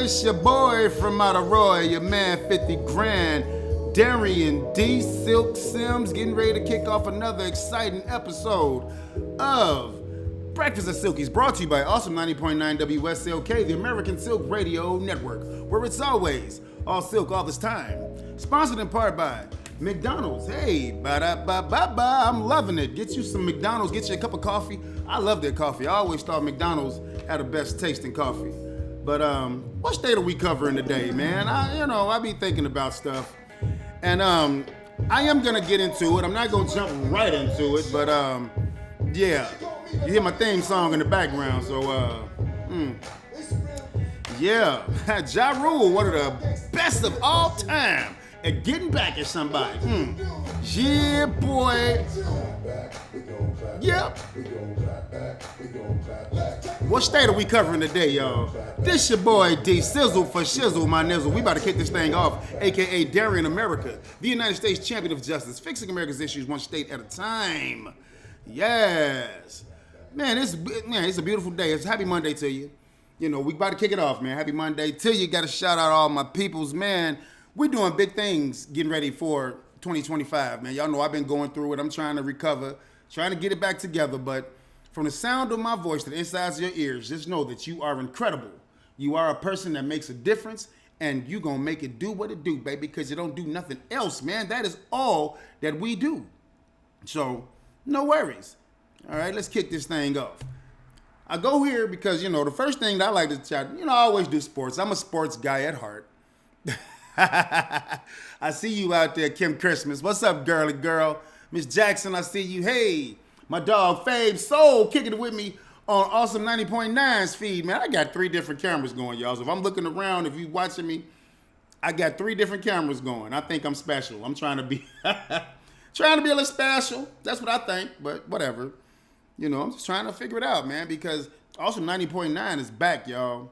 This your boy from out of Roy, your man 50 grand, Darian D. Silk Sims, getting ready to kick off another exciting episode of Breakfast at Silky's, brought to you by Awesome 90.9 WSLK, the American Silk Radio Network, where it's always all silk all this time. Sponsored in part by McDonald's. Hey, ba-da-ba-ba-ba, I'm loving it. Get you some McDonald's, get you a cup of coffee. I love their coffee. I always thought McDonald's had the best tasting coffee. But what state are we covering today, man? I be thinking about stuff. And I am gonna get into it. I'm not gonna jump right into it, but yeah. You hear my theme song in the background, so yeah. Ja Rule, one of the best of all time at getting back at somebody. Yeah, boy. Yep. What state are we covering today, y'all? This your boy D Sizzle for Shizzle, my nizzle. We about to kick this thing off, aka Darian America, the United States Champion of Justice, fixing America's issues one state at a time. Yes. Man, it's a beautiful day. It's happy Monday to you. You know, we about to kick it off, man. Happy Monday to you. Got to shout out all my peoples, man. We're doing big things getting ready for 2025, man. Y'all know I've been going through it. I'm trying to recover, trying to get it back together. But from the sound of my voice to the insides of your ears, just know that you are incredible. You are a person that makes a difference, and you going to make it do what it do, baby, because you don't do nothing else, man. That is all that we do. So, no worries. All right, let's kick this thing off. I go here because, the first thing that I like to chat, I always do sports. I'm a sports guy at heart. I see you out there, Kim Christmas. What's up, girly girl? Miss Jackson, I see you. Hey, my dog, Fave Soul, kicking it with me on Awesome 90.9's feed. Man, I got 3 different cameras going, y'all. So if I'm looking around, if you watching me, I got 3 different cameras going. I think I'm special. I'm trying to be trying to be a little special. That's what I think, but whatever. I'm just trying to figure it out, man, because Awesome 90.9 is back, y'all.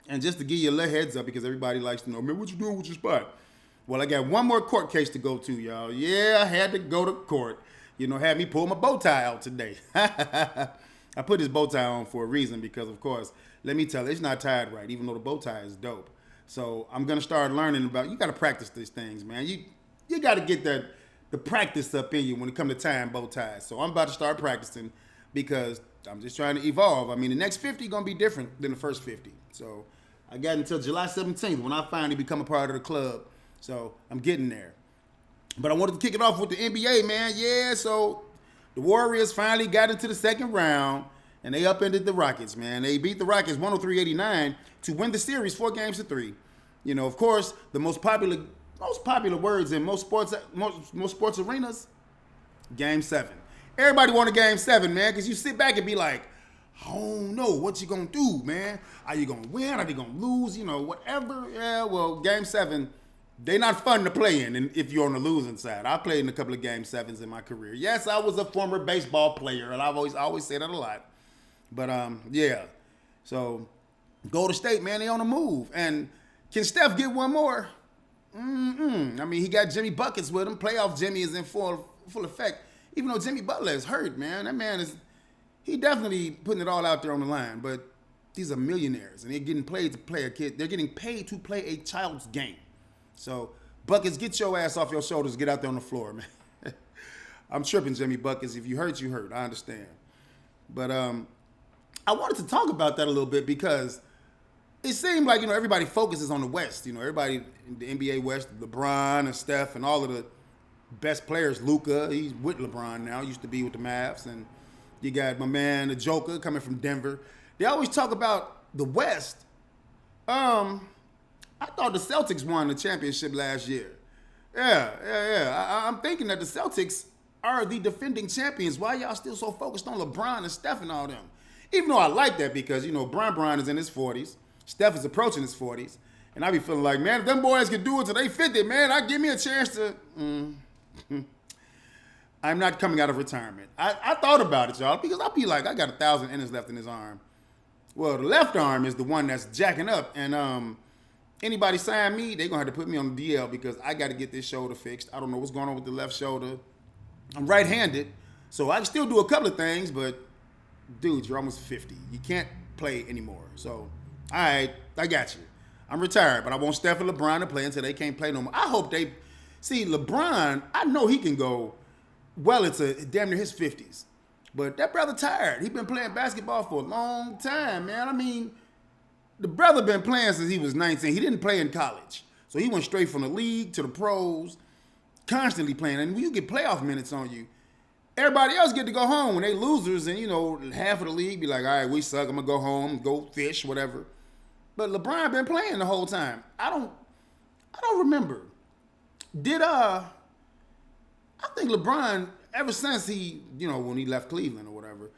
And just to give you a little heads up, because everybody likes to know, man, what you doing with your spot? Well, I got one more court case to go to, y'all. Yeah, I had to go to court. Had me pull my bow tie out today. I put this bow tie on for a reason because, of course, let me tell you, it's not tied right, even though the bow tie is dope. So I'm going to start learning about, you got to practice these things, man. You got to get the practice up in you when it comes to tying bow ties. So I'm about to start practicing because I'm just trying to evolve. I mean, the next 50 going to be different than the first 50. So I got until July 17th when I finally become a part of the club. So I'm getting there. But I wanted to kick it off with the NBA, man. Yeah, so the Warriors finally got into the second round, and they upended the Rockets, man. They beat the Rockets 103-89 to win the series 4-3. Of course, the most popular words in most sports arenas, Game 7. Everybody wanted Game 7, man, because you sit back and be like, I don't know, what you going to do, man? Are you going to win? Are you going to lose? Whatever. Yeah, well, Game 7, they not fun to play in if you're on the losing side. I played in a couple of Game 7s in my career. Yes, I was a former baseball player, and I've always say that a lot. But, yeah. So, Golden State, man, they on the move. And can Steph get one more? I mean, he got Jimmy Buckets with him. Playoff Jimmy is in full effect. Even though Jimmy Butler is hurt, man, that man he definitely putting it all out there on the line. But these are millionaires, and they're getting paid to play a kid. They're getting paid to play a child's game. So, Buckets, get your ass off your shoulders, get out there on the floor, man. I'm tripping, Jimmy Buckets. If you hurt, you hurt. I understand. But I wanted to talk about that a little bit because it seemed like, everybody focuses on the West. Everybody in the NBA West, LeBron and Steph and all of the best players. Luka, he's with LeBron now. Used to be with the Mavs. And you got my man, the Joker, coming from Denver. They always talk about the West. I thought the Celtics won the championship last year. Yeah. I'm thinking that the Celtics are the defending champions. Why y'all still so focused on LeBron and Steph and all them? Even though I like that because, Bron is in his 40s. Steph is approaching his 40s. And I be feeling like, man, if them boys can do it till they 50, man, give me a chance to... I'm not coming out of retirement. I thought about it, y'all, because I'll be like, I got 1,000 innings left in his arm. Well, the left arm is the one that's jacking up. And anybody sign me, they're going to have to put me on the DL because I got to get this shoulder fixed. I don't know what's going on with the left shoulder. I'm right-handed, so I can still do a couple of things, but, dude, you're almost 50. You can't play anymore. So, all right, I got you. I'm retired, but I want Steph and LeBron to play until they can't play no more. I hope they see LeBron. I know he can go well into damn near his 50s, but that brother tired. He been playing basketball for a long time, man. I mean, the brother been playing since he was 19. He didn't play in college, so he went straight from the league to the pros, constantly playing. And when you get playoff minutes on you, everybody else get to go home when they losers, and half of the league be like, all right, we suck. I'm gonna go home, go fish, whatever. But LeBron been playing the whole time. I don't remember. I think LeBron, ever since when he left Cleveland or whatever,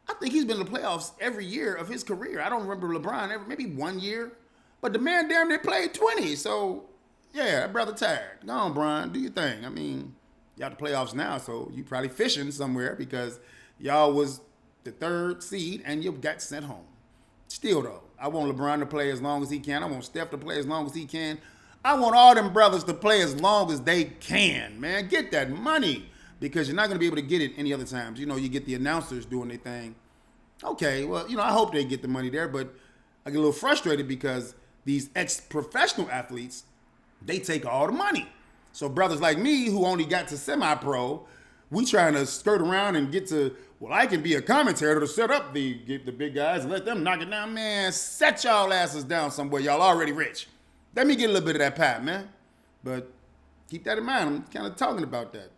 I think he's been in the playoffs every year of his career. I don't remember LeBron maybe 1 year. But the man damn near played 20. So, yeah, that brother tired. Go on, Brian, do your thing. I mean, y'all the playoffs now, so you probably fishing somewhere because y'all was the 3rd seed and you got sent home. Still, though, I want LeBron to play as long as he can. I want Steph to play as long as he can. I want all them brothers to play as long as they can, man. Get that money because you're not going to be able to get it any other times. You get the announcers doing their thing. Okay, well, I hope they get the money there, but I get a little frustrated because these ex-professional athletes, they take all the money. So brothers like me who only got to semi-pro, we trying to skirt around and get to, I can be a commentator to set up the big guys and let them knock it down. Man, set y'all asses down somewhere. Y'all already rich. Let me get a little bit of that pie, man. But keep that in mind. I'm kind of talking about that.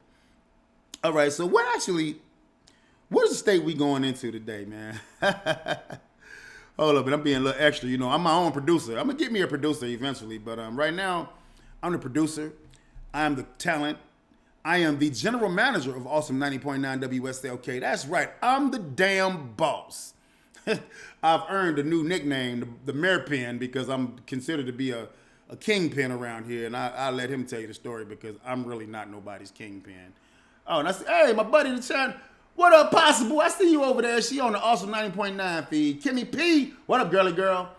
All right, so what is the state we going into today, man? Hold up, and I'm being a little extra. I'm my own producer. I'm going to get me a producer eventually. But right now, I'm the producer. I'm the talent. I am the general manager of Awesome 90.9 WSLK. That's right. I'm the damn boss. I've earned a new nickname, the Mayor Pen, because I'm considered to be a kingpin around here. And I'll let him tell you the story because I'm really not nobody's kingpin. Oh, and I said, hey, my buddy the chat. What up, Possible? I see you over there. She on the Awesome 90.9 feed. Kimmy P. What up, girly girl?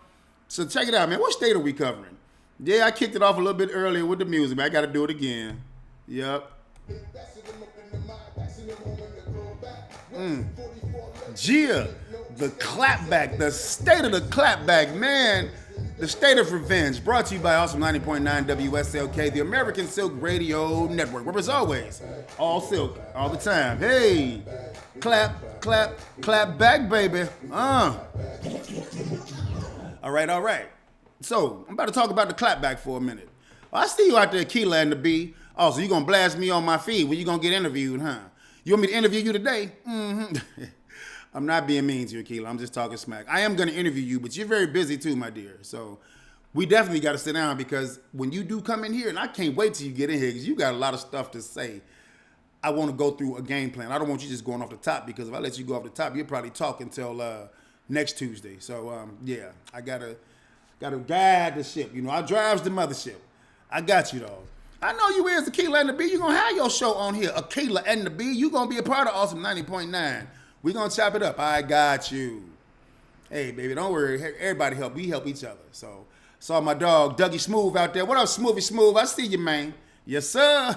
So check it out, man. What state are we covering? Yeah, I kicked it off a little bit earlier with the music, but I got to do it again. Yep. Gia, the clapback, the state of the clapback, man. The State of Revenge, brought to you by Awesome 90.9 WSLK, the American Silk Radio Network, where as always, all silk, all the time. Hey, clap, clap, clap back, baby. All right. So, I'm about to talk about the clapback for a minute. Well, I see you out there, Keela and the B. Oh, so you going to blast me on my feed when you going to get interviewed, huh? You want me to interview you today? Mm-hmm. I'm not being mean to you, Keela. I'm just talking smack. I am going to interview you, but you're very busy too, my dear. So we definitely got to sit down because when you do come in here, and I can't wait till you get in here because you got a lot of stuff to say. I want to go through a game plan. I don't want you just going off the top because if I let you go off the top, you'll probably talk until next Tuesday. So, yeah, I got to guide the ship. I drives the mothership. I got you, though. I know you is Akila and the B. You're going to have your show on here, Akila and the B. You're going to be a part of Awesome 90.9. We're going to chop it up. I got you. Hey, baby, don't worry. Everybody help. We help each other. So, saw my dog, Dougie Smooth, out there. What up, Smoothy Smooth? I see you, man. Yes, sir.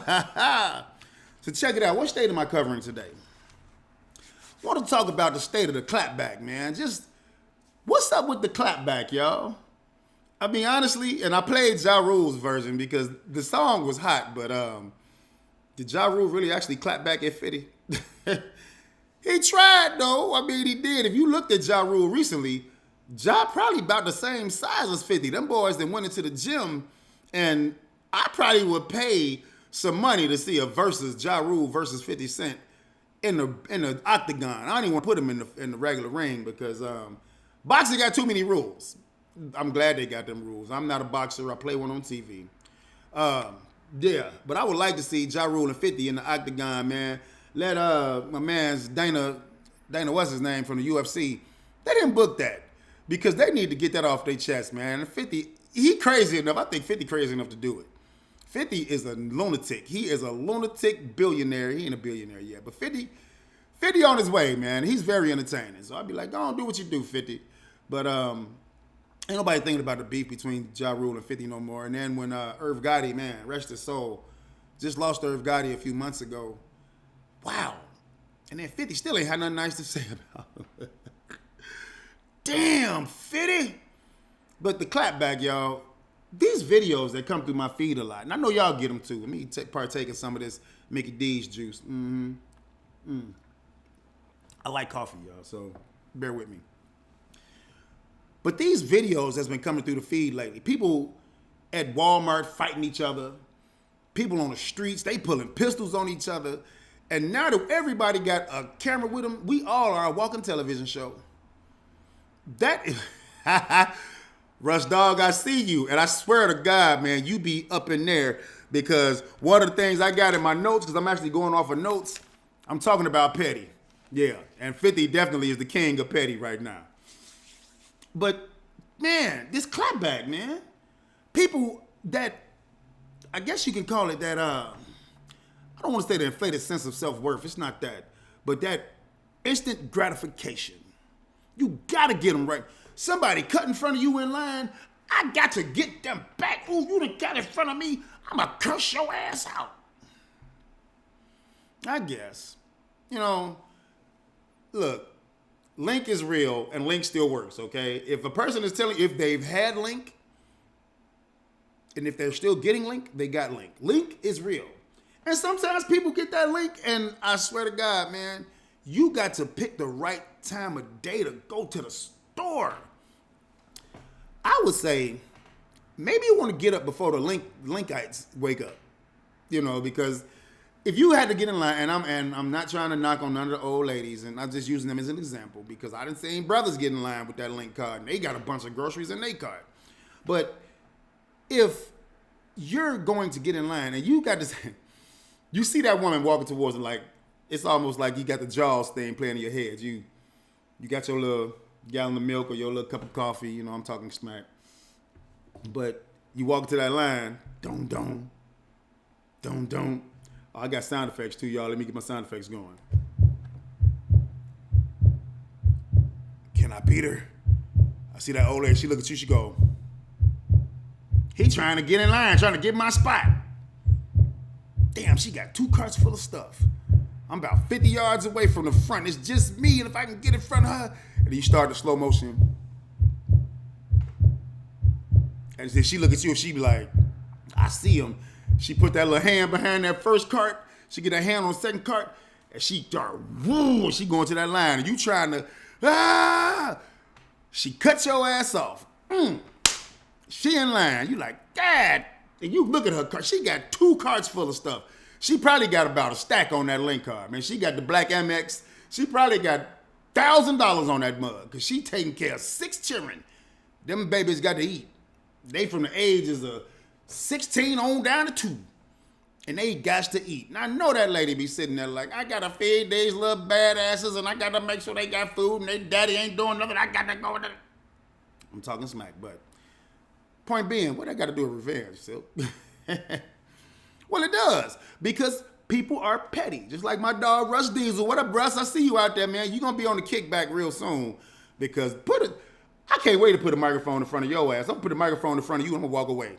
So check it out. What state am I covering today? I want to talk about the state of the clapback, man. Just, what's up with the clapback, y'all? I mean, honestly, and I played Ja Rule's version because the song was hot, but did Ja Rule really actually clap back at 50? He tried, though. I mean, he did. If you looked at Ja Rule recently, Ja probably about the same size as 50. Them boys that went into the gym, and I probably would pay some money to see a versus Ja Rule versus 50 Cent in the octagon. I don't even want to put him in the regular ring because boxing got too many rules. I'm glad they got them rules. I'm not a boxer. I play one on TV. Yeah, but I would like to see Ja Rule and 50 in the octagon, man. Let my man's Dana, what's his name, from the UFC, they didn't book that because they need to get that off their chest, man. And 50, he crazy enough. I think 50 crazy enough to do it. 50 is a lunatic. He is a lunatic billionaire. He ain't a billionaire yet, but 50 on his way, man. He's very entertaining. So I'd be like, go on, do what you do, 50. But ain't nobody thinking about the beef between Ja Rule and 50 no more. And then when Irv Gotti, man, rest his soul, just lost Irv Gotti a few months ago. Wow. And then 50 still ain't had nothing nice to say about him. Damn, 50. But the clapback, y'all, These videos that come through my feed a lot, and I know y'all get them too. Let me partake of some of this Mickey D's juice. I like coffee, y'all, so bear with me. But these videos that's been coming through the feed lately, people at Walmart fighting each other, people on the streets, they pulling pistols on each other. And now that everybody got a camera with them, we all are a walking television show. That is, Rush Dog, I see you. And I swear to God, man, you be up in there, because one of the things I got in my notes, because I'm actually going off of notes, I'm talking about petty. Yeah, and 50 definitely is the king of petty right now. But, man, this clapback, man. People that, I guess you can call it that, I don't want to say the inflated sense of self-worth. It's not that. But that instant gratification. You got to get them right. Somebody cut in front of you in line, I got to get them back. Ooh, you done got in front of me, I'm going to curse your ass out. I guess. You know, look, Link is real and Link still works, okay? If a person is telling you if they've had Link and if they're still getting Link, they got Link. Link is real. And sometimes people get that Link, and I swear to God, man, you got to pick the right time of day to go to the store. I would say maybe you want to get up before the Linkites wake up, you know, because if you had to get in line, and I'm not trying to knock on none of the old ladies, and I'm just using them as an example, because I didn't see any brothers get in line with that Link card, and they got a bunch of groceries in their card. But if you're going to get in line and you got this, you see that woman walking towards it, like it's almost like you got the Jaws thing playing in your head. You got your little gallon of milk or your little cup of coffee, you know, I'm talking smack. But you walk into that line, don't. Oh, I got sound effects too, y'all. Let me get my sound effects going. Can I beat her? I see that old lady, she look at you, she go, he trying to get in line, trying to get my spot. Damn, she got 2 carts full of stuff. I'm about 50 yards away from the front. It's just me, and if I can get in front of her, and then you start the slow motion. And then she look at you and she be like, I see him. She put that little hand behind that first cart. She get her hand on the second cart, and she start, woo, she going to that line, and you trying to, she cut your ass off. She in line. You like, God. And you look at her cart. She got 2 carts full of stuff. She probably got about a stack on that Link card, man. She got the black Amex. She probably got $1,000 on that mug, because she taking care of 6 children. Them babies got to eat. They from the ages of 16 on down to 2. And they got to eat. And I know that lady be sitting there like, I got to feed these little badasses, and I got to make sure they got food, and their daddy ain't doing nothing. I got to go with it. I'm talking smack, but point being, what I got to do with revenge, Silk? Well, it does, because people are petty. Just like my dog, Rush Diesel. What up, Russ? I see you out there, man. You're going to be on the kickback real soon, because I can't wait to put a microphone in front of your ass. I'm going to put a microphone in front of you, and I'm going to walk away.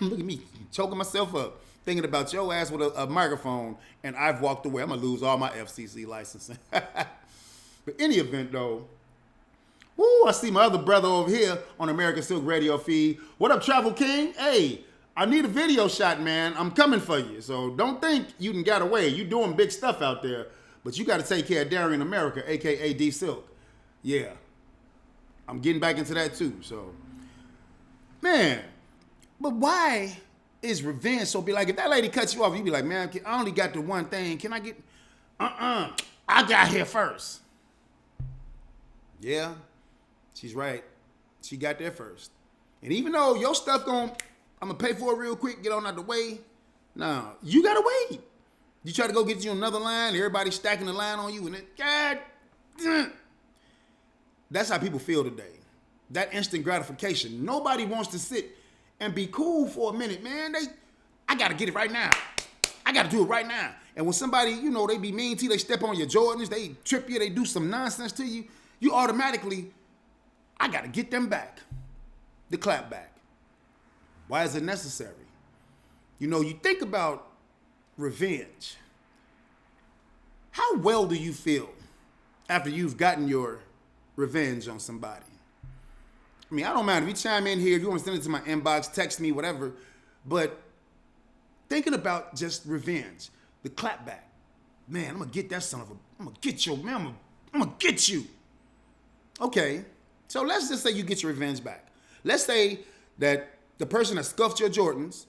Look at me, choking myself up, thinking about your ass with a microphone, and I've walked away. I'm going to lose all my FCC licensing. But any event, though, woo, I see my other brother over here on American Silk Radio feed. What up, Travel King? Hey, I need a video shot, man. I'm coming for you. So don't think you done got away. You doing big stuff out there, but you got to take care of Darian America, a.k.a. D Silk. Yeah, I'm getting back into that too. So, man, but why is revenge so big? Like, if that lady cuts you off, you be like, man, I only got the one thing. Can I get, I got here first. Yeah. She's right. She got there first. And even though your stuff I'm going to pay for it real quick, get on out the way. No, you got to wait. You try to go get you another line, everybody stacking the line on you, and God, that's how people feel today. That instant gratification. Nobody wants to sit and be cool for a minute, man. I got to get it right now. I got to do it right now. And when somebody, you know, they be mean to you, they step on your Jordans, they trip you, they do some nonsense to you, you automatically, I got to get them back. The clap back. Why is it necessary? You know, you think about revenge. How well do you feel after you've gotten your revenge on somebody? I mean, I don't mind if you chime in here, if you want to send it to my inbox, text me, whatever. But thinking about just revenge, the clapback. Man, I'm gonna get that son of a, I'm gonna get you, man, I'm gonna get you. Okay, so let's just say you get your revenge back. Let's say that the person that scuffed your Jordans,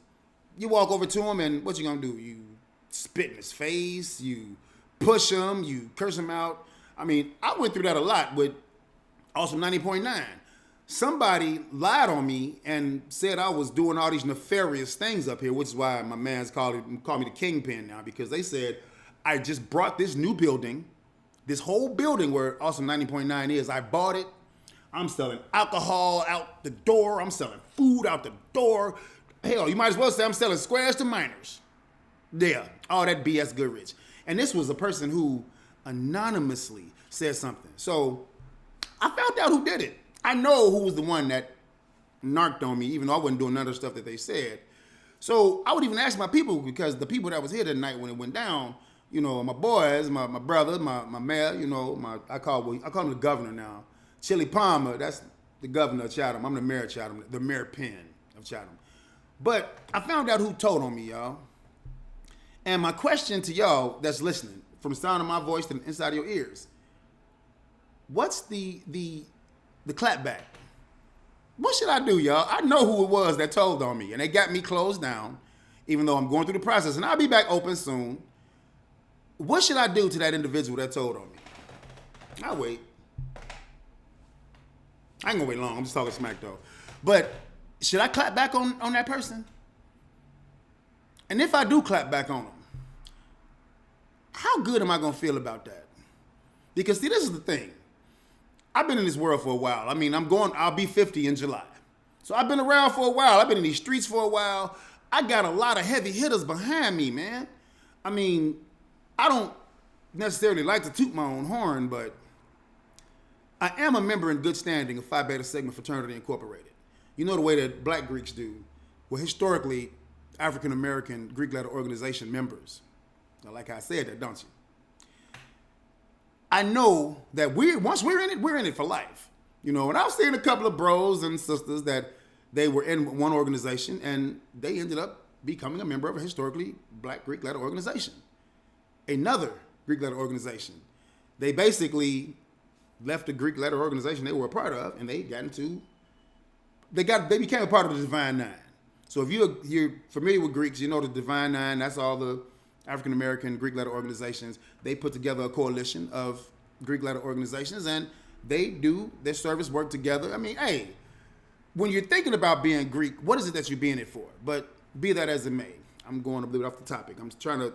you walk over to him and what you gonna do? You spit in his face, you push him, you curse him out. I mean, I went through that a lot with Awesome 90.9. Somebody lied on me and said I was doing all these nefarious things up here, which is why my man's called me the kingpin now, because they said I just brought this new building, this whole building where Awesome 90.9 is. I bought it. I'm selling alcohol out the door. I'm selling food out the door. Hell, you might as well say I'm selling squares to minors. Yeah, all that BS Goodrich. And this was a person who anonymously said something. So I found out who did it. I know who was the one that narked on me, even though I wasn't doing none of the stuff that they said. So I would even ask my people, because the people that was here that night when it went down, you know, my boys, my brother, my mayor, you know, I call him the governor now. Chili Palmer, that's the governor of Chatham. I'm the mayor of Chatham, the mayor Penn of Chatham. But I found out who told on me, y'all. And my question to y'all that's listening, from the sound of my voice to the inside of your ears, what's the clapback? What should I do, y'all? I know who it was that told on me, and they got me closed down, even though I'm going through the process, and I'll be back open soon. What should I do to that individual that told on me? I'll wait. I ain't gonna wait long. I'm just talking smack though. But should I clap back on that person? And if I do clap back on them, how good am I gonna feel about that? Because see, this is the thing. I've been in this world for a while. I mean, I'll be 50 in July. So I've been around for a while. I've been in these streets for a while. I got a lot of heavy hitters behind me, man. I mean, I don't necessarily like to toot my own horn, but I am a member in good standing of Phi Beta Sigma Fraternity Incorporated. You know the way that black Greeks do. Well, historically, African-American Greek letter organization members. Now, like I said that, don't you? I know that once we're in it for life. You know, and I've seen a couple of bros and sisters that they were in one organization and they ended up becoming a member of a historically black Greek letter organization. Another Greek letter organization. They basically left the Greek letter organization they were a part of, and they became a part of the Divine Nine. So if you're familiar with Greeks, you know the Divine Nine, that's all the African-American Greek letter organizations. They put together a coalition of Greek letter organizations, and they do their service work together. I mean, hey, when you're thinking about being Greek, what is it that you're being it for? But be that as it may, I'm going a little bit off the topic. I'm trying to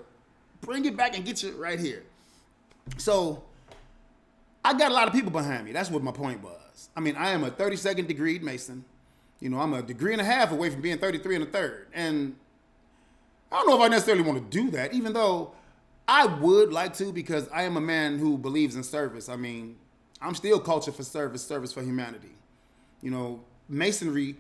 bring it back and get you right here. So I got a lot of people behind me. That's what my point was. I mean, I am a 32nd degree Mason. You know, I'm a degree and a half away from being 33 and a third. And I don't know if I necessarily want to do that, even though I would like to, because I am a man who believes in service. I mean, I'm still culture for service, service for humanity. You know, Masonry,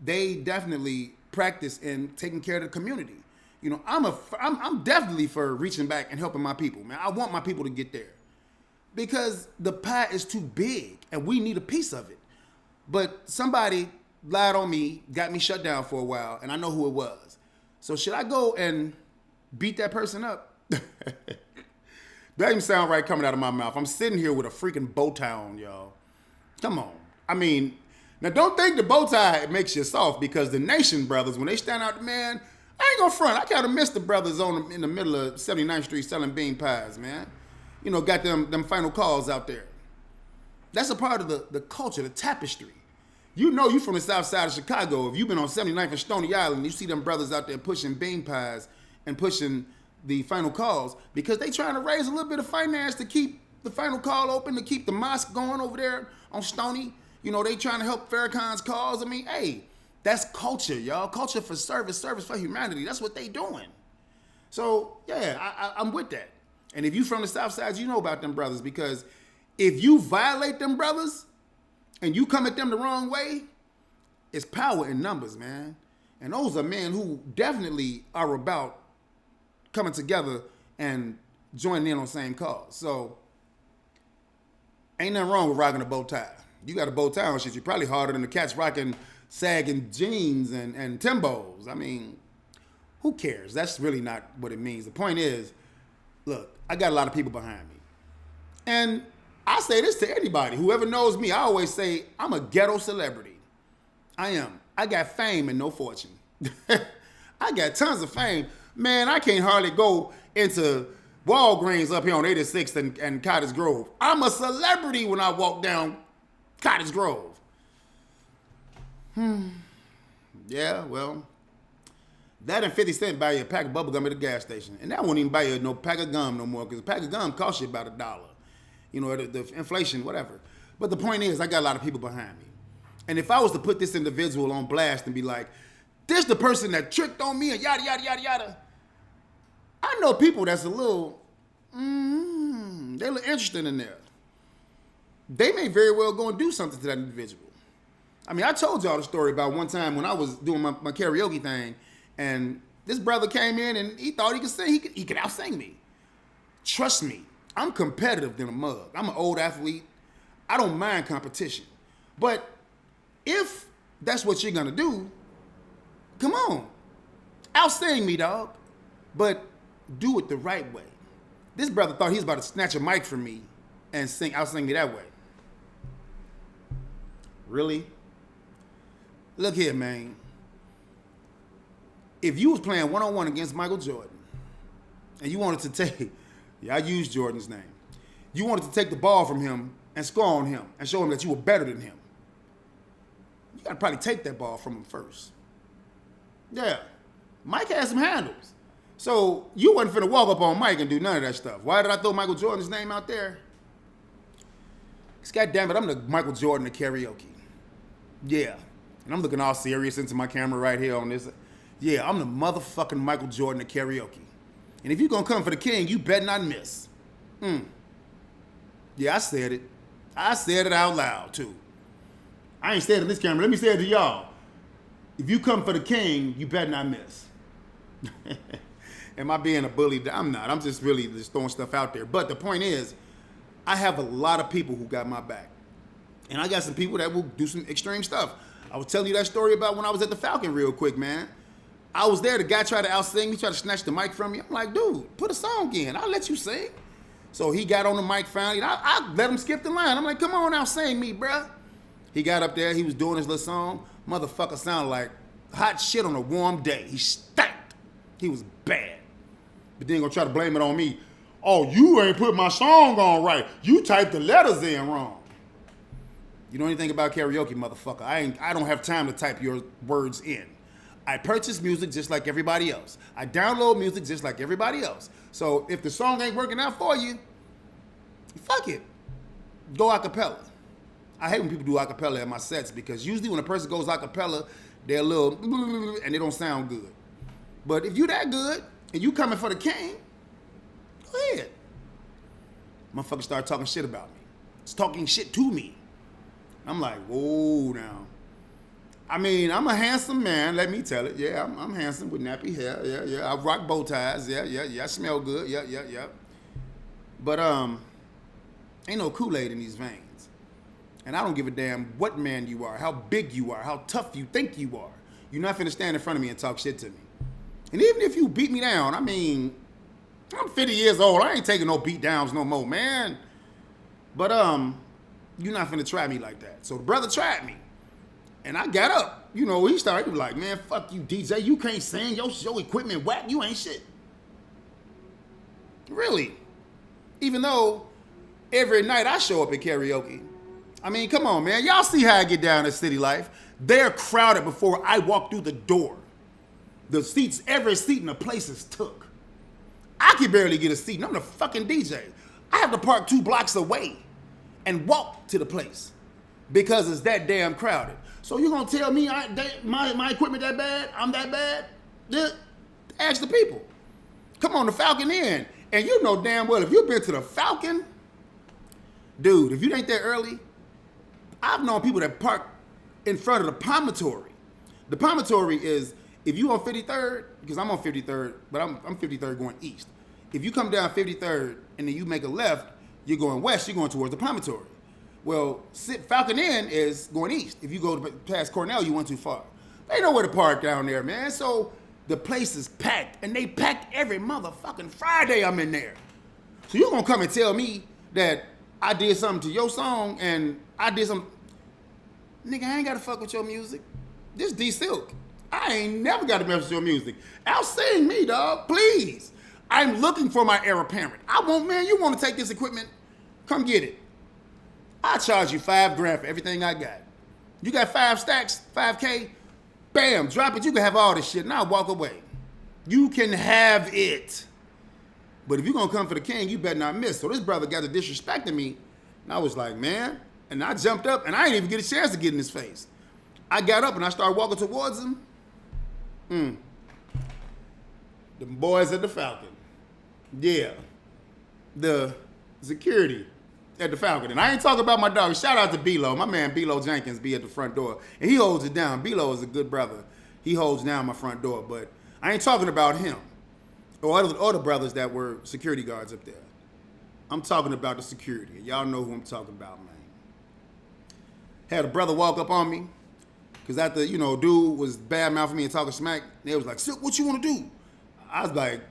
they definitely practice in taking care of the community. You know, I'm definitely for reaching back and helping my people, man. I want my people to get there. Because the pie is too big and we need a piece of it. But somebody lied on me, got me shut down for a while, and I know who it was. So should I go and beat that person up? That even sound right coming out of my mouth. I'm sitting here with a freaking bow tie on, y'all. Come on. I mean, now don't think the bow tie makes you soft, because the Nation brothers, when they stand out, man, I ain't gonna front. I kind of miss the brothers in the middle of 79th Street selling bean pies, man. You know, got them final calls out there. That's a part of the culture, the tapestry. You know you from the south side of Chicago. If you've been on 79th and Stony Island, you see them brothers out there pushing bean pies and pushing the final calls, because they trying to raise a little bit of finance to keep the final call open, to keep the mosque going over there on Stony. You know, they trying to help Farrakhan's cause. I mean, hey, that's culture, y'all. Culture for service, service for humanity. That's what they doing. So, yeah, I'm with that. And if you from the south side, you know about them brothers, because if you violate them brothers and you come at them the wrong way, it's power in numbers, man. And those are men who definitely are about coming together and joining in on the same cause. So ain't nothing wrong with rocking a bow tie. You got a bow tie on shit. You're probably harder than the cats rocking sagging jeans and Timbos. I mean, who cares? That's really not what it means. The point is, look, I got a lot of people behind me. And I say this to anybody. Whoever knows me, I always say I'm a ghetto celebrity. I am. I got fame and no fortune. I got tons of fame. Man, I can't hardly go into Walgreens up here on 86th and Cottage Grove. I'm a celebrity when I walk down Cottage Grove. Yeah, well, that and 50 Cent buy you a pack of bubble gum at the gas station. And that won't even buy you no pack of gum no more because a pack of gum costs you about $1. You know, the inflation, whatever. But the point is, I got a lot of people behind me. And if I was to put this individual on blast and be like, this the person that tricked on me and yada, yada, yada, yada. I know people that's a little, they're a little interested in there. They may very well go and do something to that individual. I mean, I told y'all the story about one time when I was doing my karaoke thing and this brother came in and he thought he could sing, he could out-sing me. Trust me, I'm competitive than a mug. I'm an old athlete. I don't mind competition. But if that's what you're gonna do, come on. Out-sing me, dog. But do it the right way. This brother thought he was about to snatch a mic from me and out-sing me that way. Really? Look here, man. If you was playing one-on-one against Michael Jordan and you wanted to take, I used Jordan's name. You wanted to take the ball from him and score on him and show him that you were better than him. You gotta probably take that ball from him first. Yeah. Mike had some handles. So you wasn't finna walk up on Mike and do none of that stuff. Why did I throw Michael Jordan's name out there? Because goddamn it, I'm the Michael Jordan of karaoke. Yeah. And I'm looking all serious into my camera right here on this. Yeah, I'm the motherfucking Michael Jordan of karaoke. And if you're gonna come for the king, you better not miss. Yeah, I said it. I said it out loud, too. I ain't said it in this camera. Let me say it to y'all. If you come for the king, you better not miss. Am I being a bully? I'm not. I'm just really just throwing stuff out there. But the point is, I have a lot of people who got my back. And I got some people that will do some extreme stuff. I was telling you that story about when I was at the Falcon real quick, man. I was there. The guy tried to out-sing me, tried to snatch the mic from me. I'm like, dude, put a song in. I'll let you sing. So he got on the mic finally. I let him skip the line. I'm like, come on now, sing me, bruh. He got up there. He was doing his little song. Motherfucker sounded like hot shit on a warm day. He stank. He was bad. But then gonna try to blame it on me. Oh, you ain't put my song on right. You typed the letters in wrong. You know anything about karaoke, motherfucker? I don't have time to type your words in. I purchase music just like everybody else. I download music just like everybody else. So if the song ain't working out for you, fuck it. Go a cappella. I hate when people do a cappella at my sets because usually when a person goes a cappella, they're a little and they don't sound good. But if you that good and you coming for the king, go ahead. Motherfuckers start talking shit about me. It's talking shit to me. I'm like, whoa now. I mean, I'm a handsome man, let me tell it. Yeah, I'm handsome with nappy hair. Yeah. I rock bow ties. Yeah. I smell good. Yeah. But ain't no Kool-Aid in these veins. And I don't give a damn what man you are, how big you are, how tough you think you are. You're not finna stand in front of me and talk shit to me. And even if you beat me down, I mean, I'm 50 years old. I ain't taking no beat downs no more, man. But you're not finna try me like that. So the brother tried me. And I got up. You know, he started like, man, fuck you, DJ. You can't sing. Your equipment whack. You ain't shit. Really. Even though every night I show up at karaoke. I mean, come on, man. Y'all see how I get down at city life. They're crowded before I walk through the door. The seats, every seat in the place is took. I can barely get a seat, and I'm the fucking DJ. I have to park 2 blocks away and walk to the place because it's that damn crowded. So you gonna tell me my equipment that bad? I'm that bad? Ask the people. Come on the Falcon Inn. And you know damn well if you've been to the Falcon, dude, if you ain't there early, I've known people that park in front of the Promontory. The Promontory is, if you on 53rd, because I'm on 53rd, but I'm 53rd going east. If you come down 53rd and then you make a left, you're going west, you're going towards the Promontory. Well, Falcon Inn is going east. If you go past Cornell, you went too far. They know where to park down there, man. So the place is packed, and they packed every motherfucking Friday I'm in there. So you gonna come and tell me that I did something to your song and I did some... Nigga, I ain't gotta fuck with your music. This D Silk. I ain't never got to mess with your music. Out-sing me, dog, please. I'm looking for my heir apparent. You want to take this equipment? Come get it. I charge you $5,000 for everything I got. You got 5 stacks, 5K, bam, drop it. You can have all this shit, and I'll walk away. You can have it. But if you're going to come for the king, you better not miss. So this brother got to disrespecting me, and I was like, man, and I jumped up, and I didn't even get a chance to get in his face. I got up, and I started walking towards him. The boys at the Falcon. Yeah. The security at the Falcon. And I ain't talking about my dog. Shout out to B-Lo. My man B-Lo Jenkins be at the front door. And he holds it down. B-Lo is a good brother. He holds down my front door. But I ain't talking about him or the brothers that were security guards up there. I'm talking about the security. Y'all know who I'm talking about, man. Had a brother walk up on me. Because after, dude was bad-mouthing me and talking smack, they was like, Silk, what you want to do? I was like,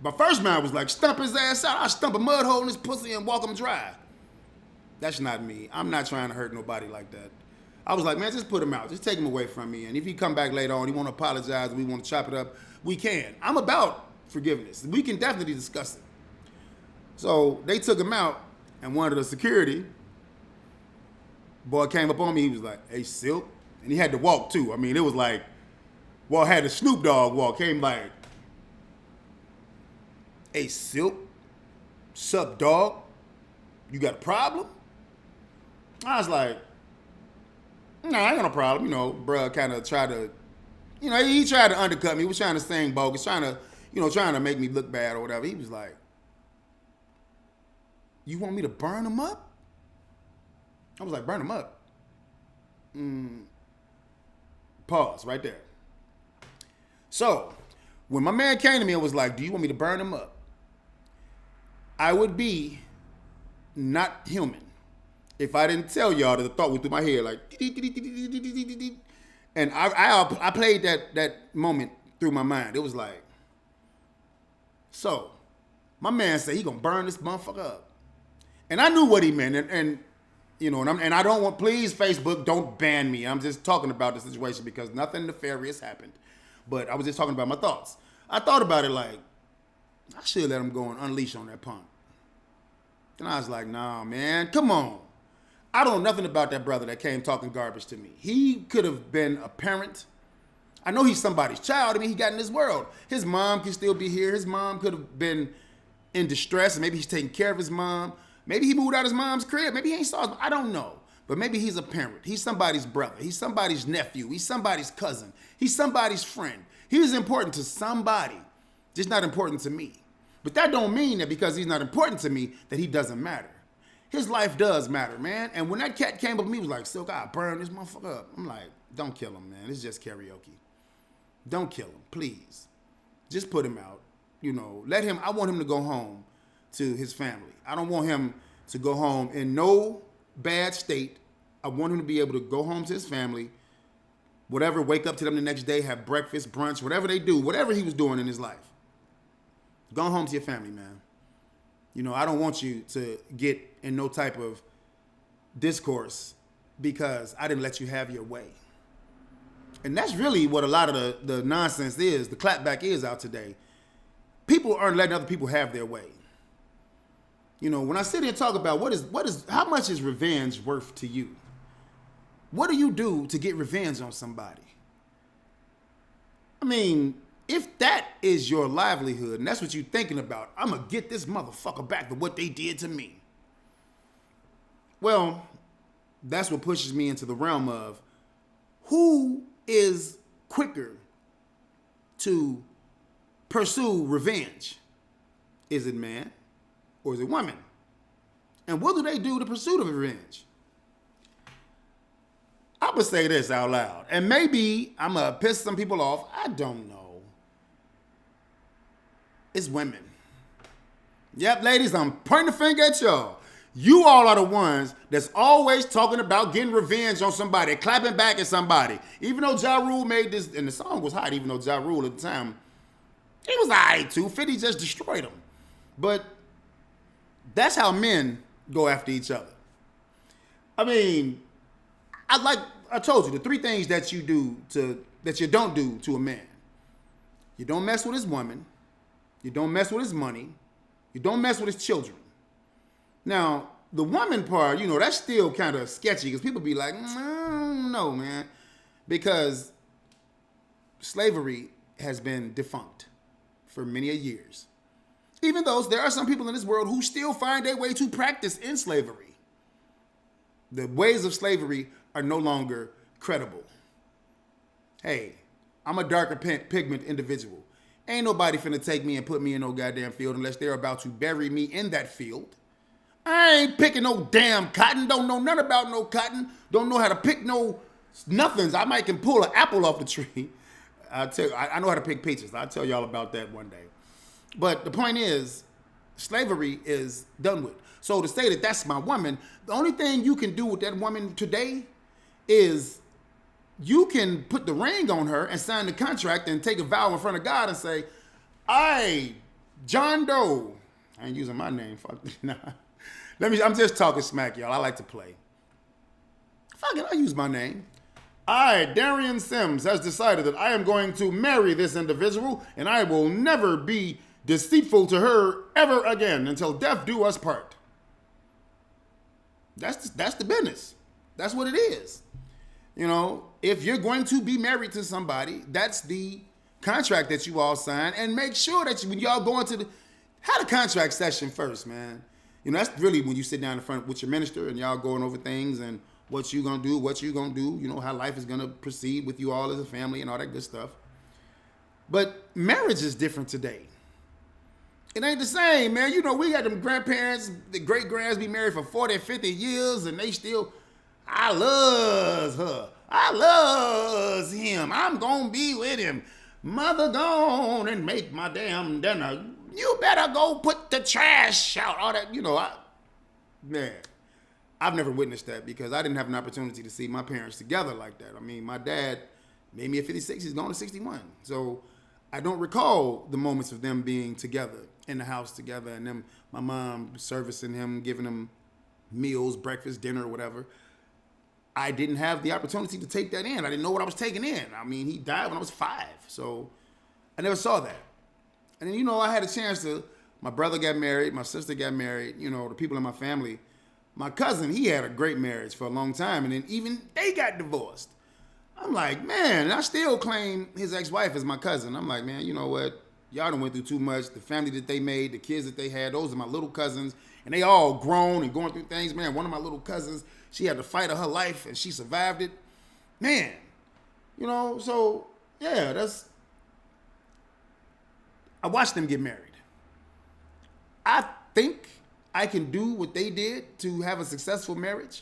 my first mind was like, stump his ass out. I stump a mud hole in his pussy and walk him dry. That's not me. I'm not trying to hurt nobody like that. I was like, man, just put him out. Just take him away from me. And if he come back later on, he want to apologize, we want to chop it up, we can. I'm about forgiveness. We can definitely discuss it. So they took him out, and one of the security boy came up on me. He was like, hey, Silk. And he had to walk, too. I mean, it was like, had the Snoop Dogg walk. Came like, hey, Silk, sup, dog? You got a problem? I was like, nah, I ain't got no problem. Bruh kind of tried to, he tried to undercut me. He was trying to sing bogus, trying to make me look bad or whatever. He was like, you want me to burn him up? I was like, burn him up? Pause right there. So, when my man came to me and was like, do you want me to burn him up? I would be not human if I didn't tell y'all that the thought went through my head like, and I played that moment through my mind. It was like, so, my man said he gonna burn this motherfucker up. And I knew what he meant, and I don't want, please, Facebook, don't ban me. I'm just talking about the situation because nothing nefarious happened. But I was just talking about my thoughts. I thought about it like, I should let him go and unleash on that punk. And I was like, nah, man, come on. I don't know nothing about that brother that came talking garbage to me. He could have been a parent. I know he's somebody's child. I mean, he got in this world. His mom can still be here. His mom could have been in distress, and maybe he's taking care of his mom. Maybe he moved out his mom's crib. Maybe he ain't saw his mom. I don't know. But maybe he's a parent. He's somebody's brother. He's somebody's nephew. He's somebody's cousin. He's somebody's friend. He was important to somebody, just not important to me. But that don't mean that because he's not important to me that he doesn't matter. His life does matter, man. And when that cat came up to me, he was like, Silk, I'll burn this motherfucker up. I'm like, don't kill him, man. It's just karaoke. Don't kill him, please. Just put him out. Let him, I want him to go home to his family. I don't want him to go home in no bad state. I want him to be able to go home to his family, whatever, wake up to them the next day, have breakfast, brunch, whatever they do, whatever he was doing in his life. Go home to your family, man. I don't want you to get in no type of discourse because I didn't let you have your way. And that's really what a lot of the nonsense is, the clapback is out today. People aren't letting other people have their way. When I sit here and talk about how much is revenge worth to you? What do you do to get revenge on somebody? I mean, if that is your livelihood and that's what you're thinking about, I'm going to get this motherfucker back for what they did to me. Well, that's what pushes me into the realm of who is quicker to pursue revenge? Is it man or is it woman? And what do they do to pursue the revenge? I'm going to say this out loud, and maybe I'm going to piss some people off. I don't know. It's women. Yep, ladies, I'm pointing the finger at y'all. You all are the ones that's always talking about getting revenge on somebody, clapping back at somebody. Even though Ja Rule made this, and the song was hot, even though Ja Rule at the time, he was all right too. 50 just destroyed him. But that's how men go after each other. I mean, I told you the three things that you don't do to a man. You don't mess with his woman. You don't mess with his money. You don't mess with his children. Now, the woman part, that's still kind of sketchy because people be like, no, man. Because slavery has been defunct for many years. Even though there are some people in this world who still find their way to practice in slavery. The ways of slavery are no longer credible. Hey, I'm a darker pigment individual. Ain't nobody finna take me and put me in no goddamn field unless they're about to bury me in that field. I ain't picking no damn cotton. Don't know nothing about no cotton. Don't know how to pick no nothings. I might can pull an apple off the tree. I know how to pick peaches. I'll tell y'all about that one day. But the point is, slavery is done with. So to say that that's my woman, the only thing you can do with that woman today is you can put the ring on her and sign the contract and take a vow in front of God and say, I, John Doe, I ain't using my name, fuck, nah. I'm just talking smack, y'all. I like to play. Fuck it, I use my name. I, Darian Sims, has decided that I am going to marry this individual and I will never be deceitful to her ever again until death do us part. That's the business. That's what it is. If you're going to be married to somebody, that's the contract that you all sign, and make sure that when y'all go into have a contract session first, man. That's really when you sit down in front with your minister and y'all going over things and what you gonna do, how life is gonna proceed with you all as a family and all that good stuff. But marriage is different today. It ain't the same, man. We got them grandparents, the great-grands be married for 40, 50 years, and they still, I loves her. I loves him. I'm gonna be with him. Mother gone and make my damn dinner. You better go put the trash out. All that, man. I've never witnessed that because I didn't have an opportunity to see my parents together like that. I mean, my dad made me at 56. He's gone to 61. So I don't recall the moments of them being together in the house together and them, my mom servicing him, giving him meals, breakfast, dinner, or whatever. I didn't have the opportunity to take that in. I didn't know what I was taking in. I mean, he died when I was 5. So I never saw that. And then, I had a chance my brother got married, my sister got married, the people in my family. My cousin, he had a great marriage for a long time, and then even they got divorced. I'm like, man, and I still claim his ex-wife as my cousin. I'm like, man, you know what? Y'all done went through too much. The family that they made, the kids that they had, those are my little cousins, and they all grown and going through things. Man, one of my little cousins, she had the fight of her life, and she survived it. Man, so, yeah, I watched them get married. I think I can do what they did to have a successful marriage.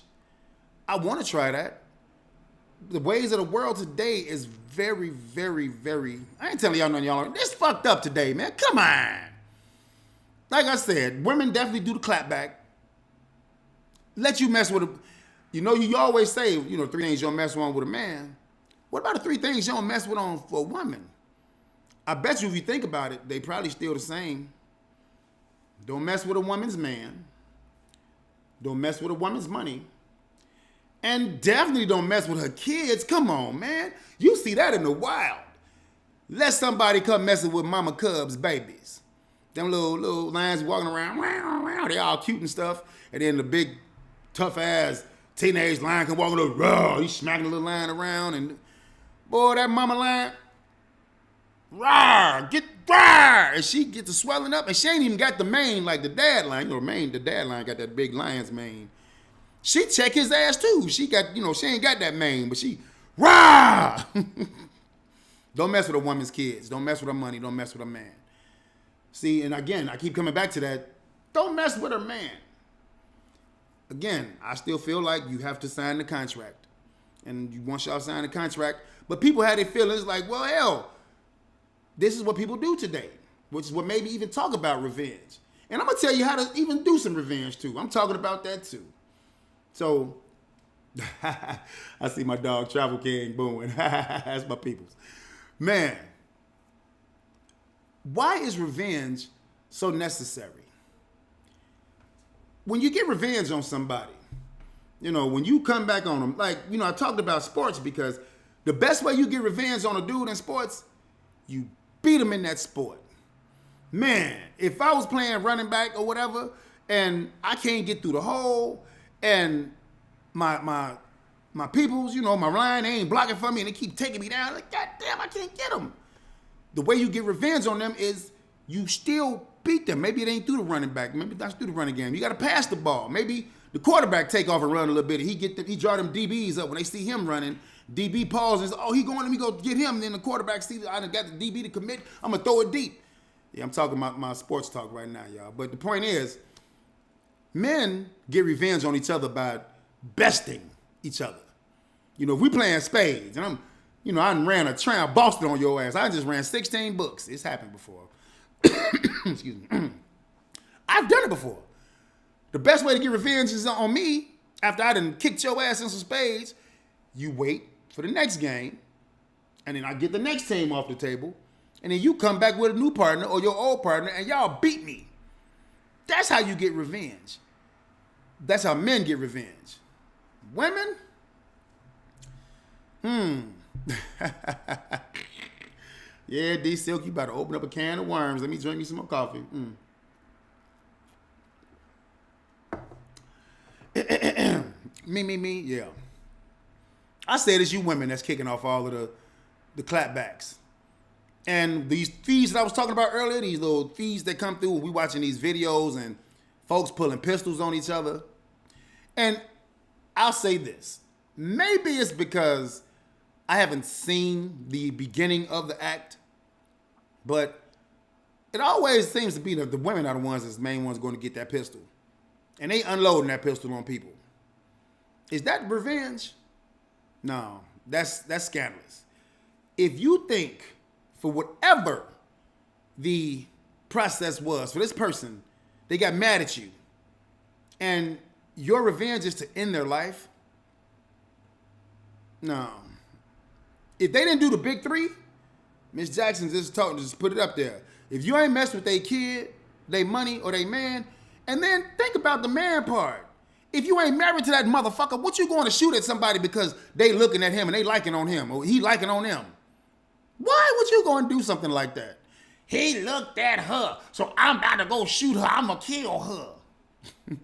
I want to try that. The ways of the world today is very, very, very, I ain't telling y'all nothing, y'all. It's fucked up today, man. Come on. Like I said, women definitely do the clap back. Let you mess with a, you always say, 3 things you don't mess on with a man. What about the 3 things you don't mess with on for a woman? I bet you if you think about it, they probably still the same. Don't mess with a woman's man. Don't mess with a woman's money. And definitely don't mess with her kids. Come on, man. You see that in the wild. Let somebody come messing with Mama Cub's babies. Them little lions walking around, they all cute and stuff. And then the big, tough-ass teenage lion can walk a little, he's smacking the little lion around. And, boy, that mama lion, and she gets to swelling up, and she ain't even got the mane like the dad lion. The dad lion got that big lion's mane. She check his ass too. She got, she ain't got that mane, but she, Don't mess with a woman's kids. Don't mess with her money. Don't mess with her man. See, and again, I keep coming back to that. Don't mess with her man. Again, I still feel like you have to sign the contract. And once y'all sign the contract, but people had their feelings like, well, hell, this is what people do today, which is what made me even talk about revenge. And I'm going to tell you how to even do some revenge, too. I'm talking about that, too. So, I see my dog Travel King booing. That's my peoples. Man, why is revenge so necessary? When you get revenge on somebody, when you come back on them, like, I talked about sports because the best way you get revenge on a dude in sports, you beat him in that sport. Man, if I was playing running back or whatever, and I can't get through the hole, and my peoples, my line, they ain't blocking for me, and they keep taking me down, like, God damn, I can't get them. The way you get revenge on them is you still beat them. Maybe it ain't through the running back. Maybe that's through the running game. You got to pass the ball. Maybe the quarterback take off and run a little bit. He draw them DBs up when they see him running. DB pauses. Oh, he going. Let me go get him. Then the quarterback sees I done got the DB to commit. I'm gonna throw it deep. Yeah, I'm talking about my sports talk right now, y'all. But the point is, men get revenge on each other by besting each other. If we playing spades, and I done ran a train, Boston on your ass. I just ran 16 books. It's happened before. Excuse me. I've done it before. The best way to get revenge is on me after I done kicked your ass in some spades. You wait for the next game, and then I get the next team off the table, and then you come back with a new partner or your old partner, and y'all beat me. That's how you get revenge. That's how men get revenge. Women? Yeah, D Silk, you about to open up a can of worms. Let me drink me some more coffee. Me, yeah. I said it's you women that's kicking off all of the clapbacks. And these feeds that I was talking about earlier, these little feeds that come through when we watching these videos and folks pulling pistols on each other. And I'll say this. Maybe it's because I haven't seen the beginning of the act, but it always seems to be that the women are the ones that's the main ones going to get that pistol. And they unloading that pistol on people. Is that revenge? No, that's scandalous. If you think for whatever the process was for this person, they got mad at you, and your revenge is to end their life, no. If they didn't do the big three, Miss Jackson just put it up there. If you ain't messed with their kid, their money, or their man, and then think about the man part. If you ain't married to that motherfucker, what you going to shoot at somebody because they looking at him and they liking on him or he liking on them? Why would you go and do something like that? He looked at her, so I'm about to go shoot her. I'm going to kill her. Do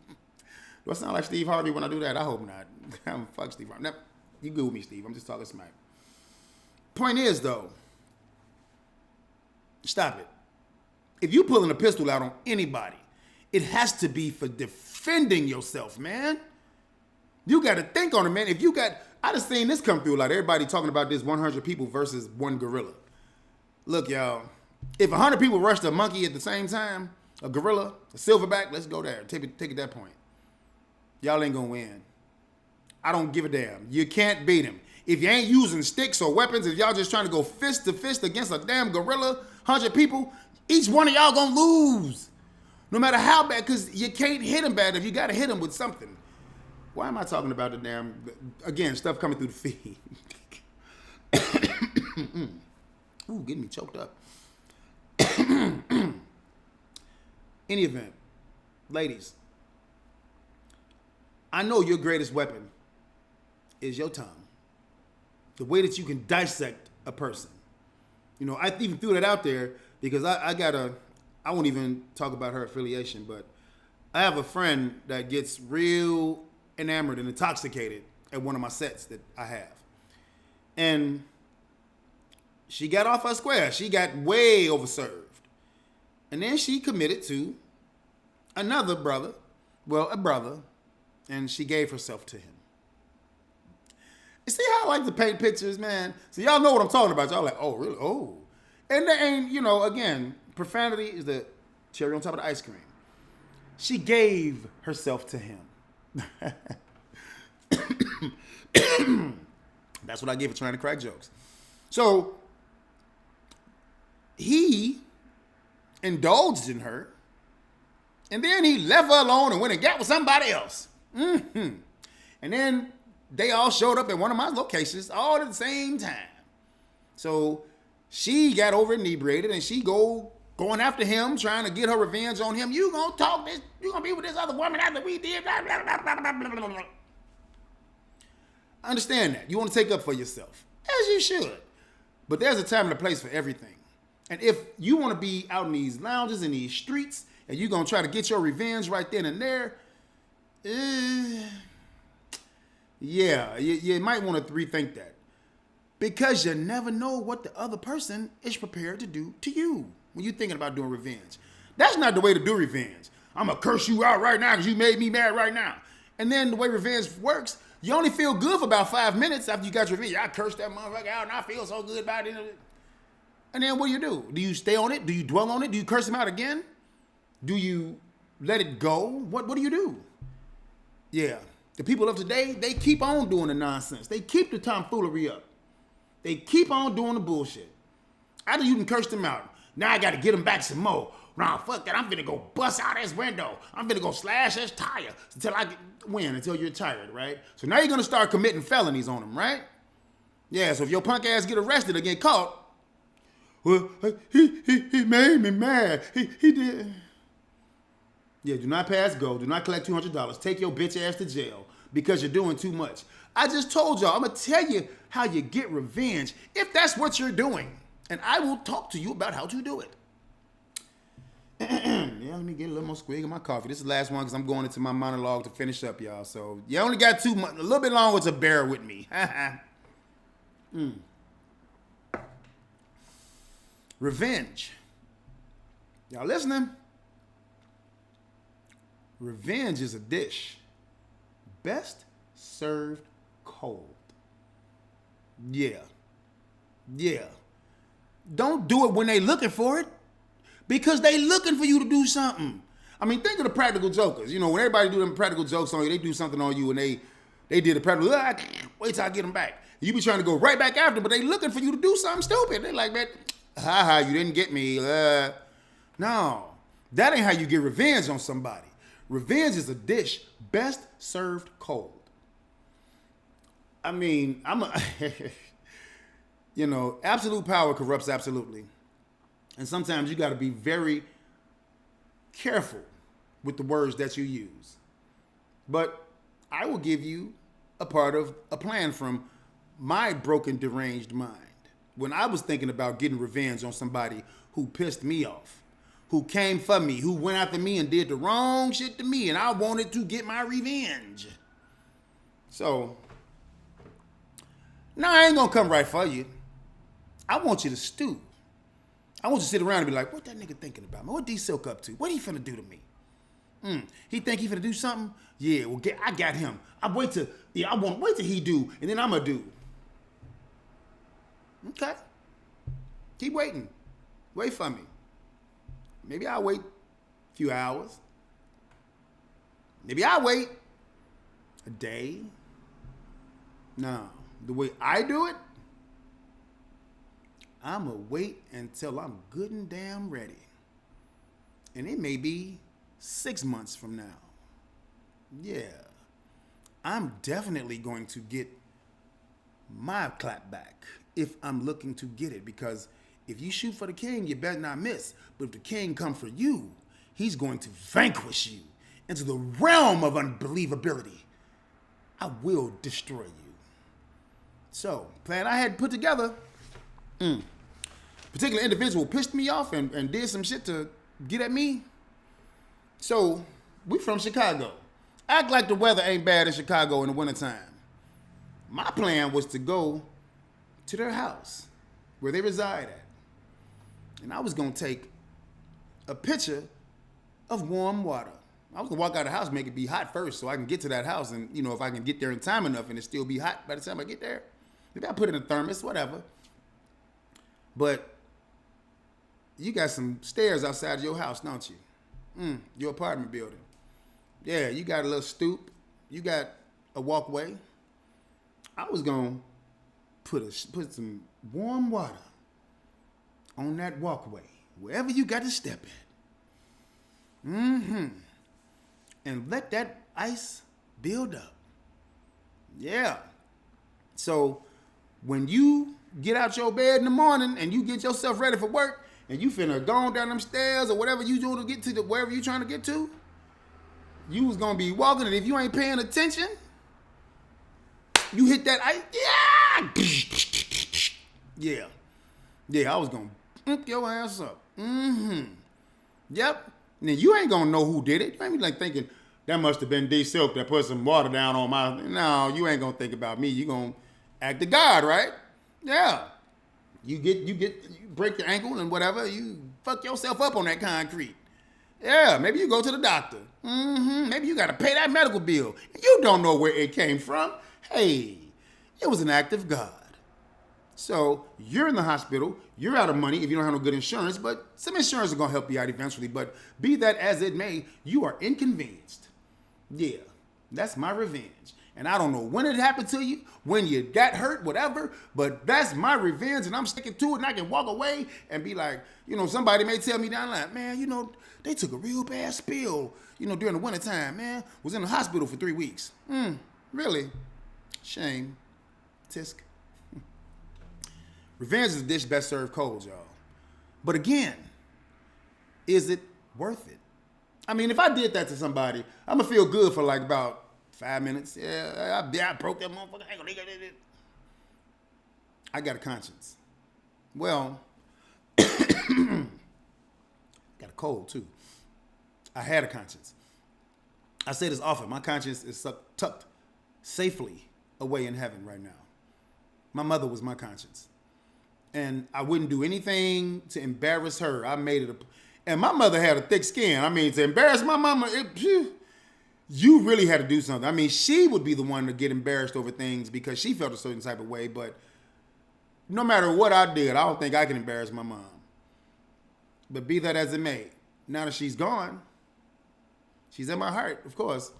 I sound like Steve Harvey when I do that? I hope not. I'm fuck Steve Harvey. Now, you good with me, Steve. I'm just talking smack. Point is, though, stop it. If you pulling a pistol out on anybody, it has to be for defending yourself, man. You got to think on it, man. I just seen this come through a lot. Everybody talking about this 100 people versus one gorilla. Look, y'all, if 100 people rushed a monkey at the same time, a gorilla, a silverback, let's go there. Take it that point. Y'all ain't going to win. I don't give a damn. You can't beat him. If you ain't using sticks or weapons, if y'all just trying to go fist to fist against a damn gorilla, 100 people, each one of y'all going to lose. No matter how bad, because you can't hit him bad if you got to hit him with something. Why am I talking about the damn, again, stuff coming through the feed? Ooh, getting me choked up. Any event, ladies, I know your greatest weapon is your tongue. The way that you can dissect a person. I even threw that out there because I won't even talk about her affiliation, but I have a friend that gets real enamored and intoxicated at one of my sets that I have. And she got off her square. She got way overserved. And then she committed to another brother, a brother, and she gave herself to him. You see how I like to paint pictures, man? So y'all know what I'm talking about. Y'all like, oh, really? Oh. And they ain't, again, profanity is the cherry on top of the ice cream. She gave herself to him. That's what I give for trying to crack jokes. So he indulged in her, And then he left her alone and went and got with somebody else. And then they all showed up at one of my locations all at the same time. So she got over inebriated and she going after him, trying to get her revenge on him. You gonna talk this, you gonna be with this other woman after we did, blah, blah, blah, blah, blah, blah, blah. I understand that. You want to take up for yourself, as you should. But there's a time and a place for everything. And if you want to be out in these lounges, in these streets, and you're going to try to get your revenge right then and there, yeah, you might want to rethink that. Because you never know what the other person is prepared to do to you when you're thinking about doing revenge. That's not the way to do revenge. I'm going to curse you out right now because you made me mad right now. And then the way revenge works, you only feel good for about 5 minutes after you got your revenge. I cursed that motherfucker out and I feel so good about it. And then what do? Do you stay on it? Do you dwell on it? Do you curse him out again? Do you let it go? What do you do? Yeah, the people of today, they keep on doing the nonsense. They keep the tomfoolery up. They keep on doing the bullshit. After you can curse them out, now I got to get them back some more. Nah, fuck that. I'm finna go bust out his window. I'm finna go slash his tire until you're tired, right? So now you're gonna start committing felonies on him, right? Yeah, so if your punk ass get arrested or get caught, well, he made me mad. He did. Yeah, do not pass go. Do not collect $200. Take your bitch ass to jail because you're doing too much. I just told y'all, I'm gonna tell you how you get revenge if that's what you're doing. And I will talk to you about how to do it. Yeah, let me get a little more squig in my coffee. This is the last one because I'm going into my monologue to finish up, y'all. So you only got a little bit longer to bear with me. Revenge. Y'all listening? Revenge is a dish best served cold. Yeah. Don't do it when they looking for it. Because they looking for you to do something. I mean, think of the practical jokers. You know, when everybody do them practical jokes on you, they do something on you and they did a practical, wait till I get them back. You be trying to go right back after, but they looking for you to do something stupid. They like, man, you didn't get me. No, that ain't how you get revenge on somebody. Revenge is a dish best served cold. I mean, absolute power corrupts absolutely. And sometimes you got to be very careful with the words that you use. But I will give you a part of a plan from my broken, deranged mind. When I was thinking about getting revenge on somebody who pissed me off, who came for me, who went after me and did the wrong shit to me, and I wanted to get my revenge. So, now I ain't gonna come right for you. I want you to stew. I want you to sit around and be like, what that nigga thinking about, man? What D-Silk up to? What he finna do to me? He think he finna do something? Yeah, well, I got him. I wait till he do, and then I'ma do. Okay. Keep waiting. Wait for me. Maybe I'll wait a few hours. Maybe I'll wait a day. No, the way I do it, I'm going to wait until I'm good and damn ready. And it may be 6 months from now. Yeah. I'm definitely going to get my clap back if I'm looking to get it. Because if you shoot for the king, you better not miss. But if the king comes for you, he's going to vanquish you into the realm of unbelievability. I will destroy you. So, plan I had put together. Particular individual pissed me off and did some shit to get at me. So, we from Chicago. Act like the weather ain't bad in Chicago in the wintertime. My plan was to go to their house where they reside at. And I was going to take a picture of warm water. I was going to walk out of the house, make it be hot first so I can get to that house. And, if I can get there in time enough and it still be hot by the time I get there, maybe I'll put it in a thermos, whatever. But you got some stairs outside of your house, don't you? Your apartment building. Yeah, you got a little stoop. You got a walkway. I was going to put some warm water on that walkway, wherever you got to step in. And let that ice build up. Yeah. So when you get out your bed in the morning and you get yourself ready for work and you finna go on down them stairs or whatever you doing to get to wherever you trying to get to, you was gonna be walking, and if you ain't paying attention, you hit that ice. Yeah. Yeah, I was gonna imp your ass up. Yep. Now you ain't gonna know who did it. You ain't be like thinking that must have been D Silk that put some water down on my. No, you ain't gonna think about me. You gonna act the God, right? Yeah. You break your ankle and whatever. You fuck yourself up on that concrete. Yeah. Maybe you go to the doctor. Maybe you gotta pay that medical bill. You don't know where it came from. Hey, it was an act of God. So you're in the hospital, you're out of money if you don't have no good insurance, but some insurance is gonna help you out eventually. But be that as it may, you are inconvenienced. Yeah, that's my revenge. And I don't know when it happened to you, when you got hurt, whatever, but that's my revenge and I'm sticking to it, and I can walk away and be like, somebody may tell me down the line, man, they took a real bad spill, during the wintertime, man, was in the hospital for 3 weeks. Really? Shame. Tisk. Revenge is a dish best served cold, y'all. But again, is it worth it? I mean, if I did that to somebody, I'm going to feel good for like about 5 minutes. Yeah, I broke that motherfucker. I got a conscience. Well, got a cold too. I had a conscience. I say this often. My conscience is tucked safely away in heaven right now. My mother was my conscience. And I wouldn't do anything to embarrass her. I made it and my mother had a thick skin. I mean, to embarrass my mama, you really had to do something. I mean, she would be the one to get embarrassed over things because she felt a certain type of way. But no matter what I did, I don't think I can embarrass my mom. But be that as it may, now that she's gone, she's in my heart, of course.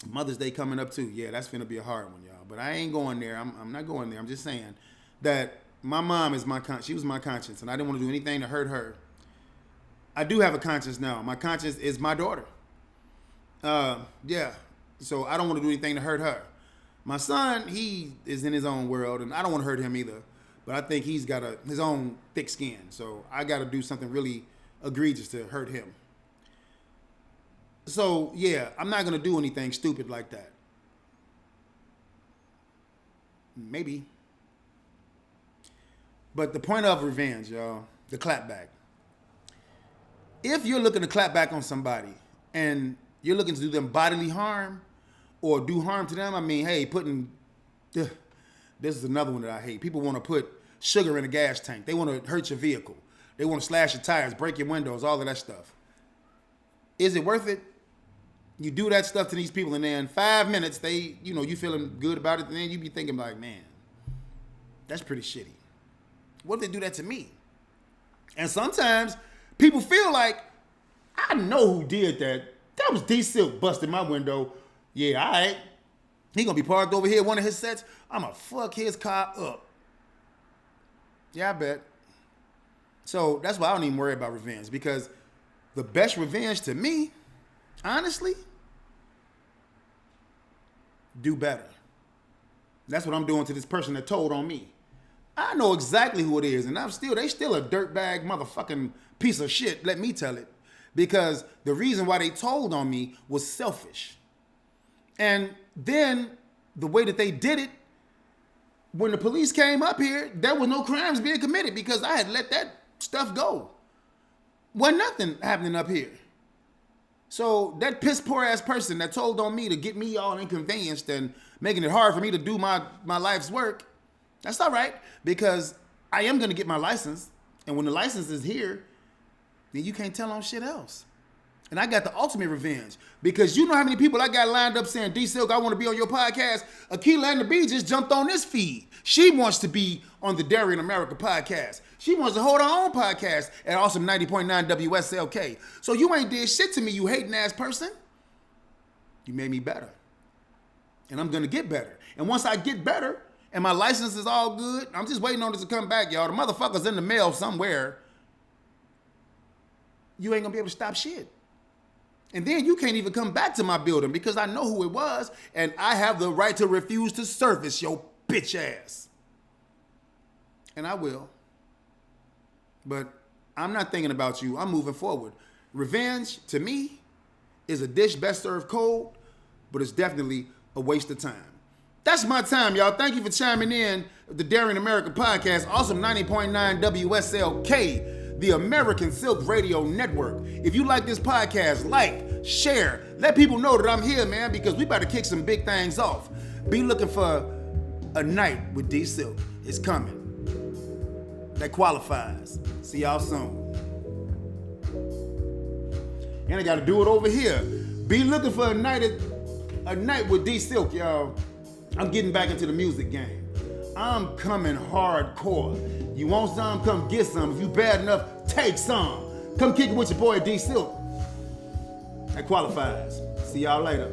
Mother's Day coming up too. Yeah, that's finna be a hard one, y'all. But I ain't going there. I'm not going there. I'm just saying that my mom is she was my conscience, and I didn't want to do anything to hurt her. I do have a conscience now. My conscience is my daughter. Yeah. So I don't want to do anything to hurt her. My son, he is in his own world, and I don't want to hurt him either. But I think he's got his own thick skin. So I got to do something really egregious to hurt him. So, yeah, I'm not going to do anything stupid like that. Maybe. But the point of revenge, y'all, the clapback. If you're looking to clap back on somebody and you're looking to do them bodily harm or do harm to them, I mean, hey, this is another one that I hate. People want to put sugar in a gas tank. They want to hurt your vehicle. They want to slash your tires, break your windows, all of that stuff. Is it worth it? You do that stuff to these people, and then in 5 minutes, you feeling good about it, and then you be thinking like, man, that's pretty shitty. What if they do that to me? And sometimes people feel like, I know who did that. That was D Silk busting my window. Yeah, all right. He gonna be parked over here, one of his sets. I'ma fuck his car up. Yeah, I bet. So that's why I don't even worry about revenge, because the best revenge to me, honestly, do better. That's what I'm doing to this person that told on me. I know exactly who it is, and they still a dirtbag motherfucking piece of shit, let me tell it. Because the reason why they told on me was selfish. And then the way that they did it, when the police came up here, there was no crimes being committed because I had let that stuff go. Wasn't nothing happening up here. So that piss poor ass person that told on me to get me all inconvenienced and making it hard for me to do my life's work, that's all right, because I am going to get my license. And when the license is here, then you can't tell on shit else. And I got the ultimate revenge, because you know how many people I got lined up saying, D Silk, I want to be on your podcast. Akila and the Bee just jumped on this feed. She wants to be on the Darian America podcast. She wants to hold her own podcast at Awesome 90.9 WSLK. So you ain't did shit to me, you hating ass person. You made me better. And I'm going to get better. And once I get better and my license is all good, I'm just waiting on this to come back, y'all. The motherfucker's in the mail somewhere. You ain't going to be able to stop shit. And then you can't even come back to my building because I know who it was, and I have the right to refuse to service your bitch ass. And I will. But I'm not thinking about you. I'm moving forward. Revenge, to me, is a dish best served cold, but it's definitely a waste of time. That's my time, y'all. Thank you for chiming in the Darian America podcast. Awesome 90.9 WSLK, the American Silk Radio Network. If you like this podcast, like, share, let people know that I'm here, man, because we about to kick some big things off. Be looking for a night with D Silk. It's coming. That qualifies. See y'all soon. And I got to do it over here. Be looking for a night with D Silk, y'all. I'm getting back into the music game. I'm coming hardcore. You want some? Come get some. If you bad enough, take some. Come kick it with your boy D Silk. That qualifies. See y'all later.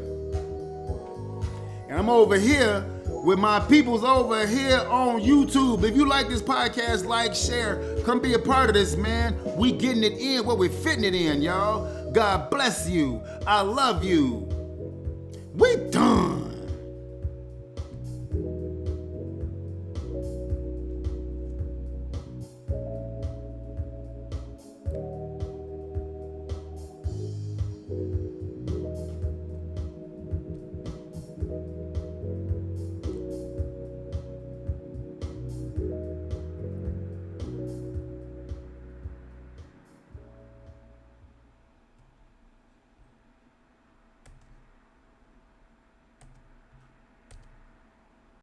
And I'm over here with my peoples over here on YouTube. If you like this podcast, like, share, come be a part of this, man. We getting it in where we're fitting it in, y'all. God bless you. I love you. We done.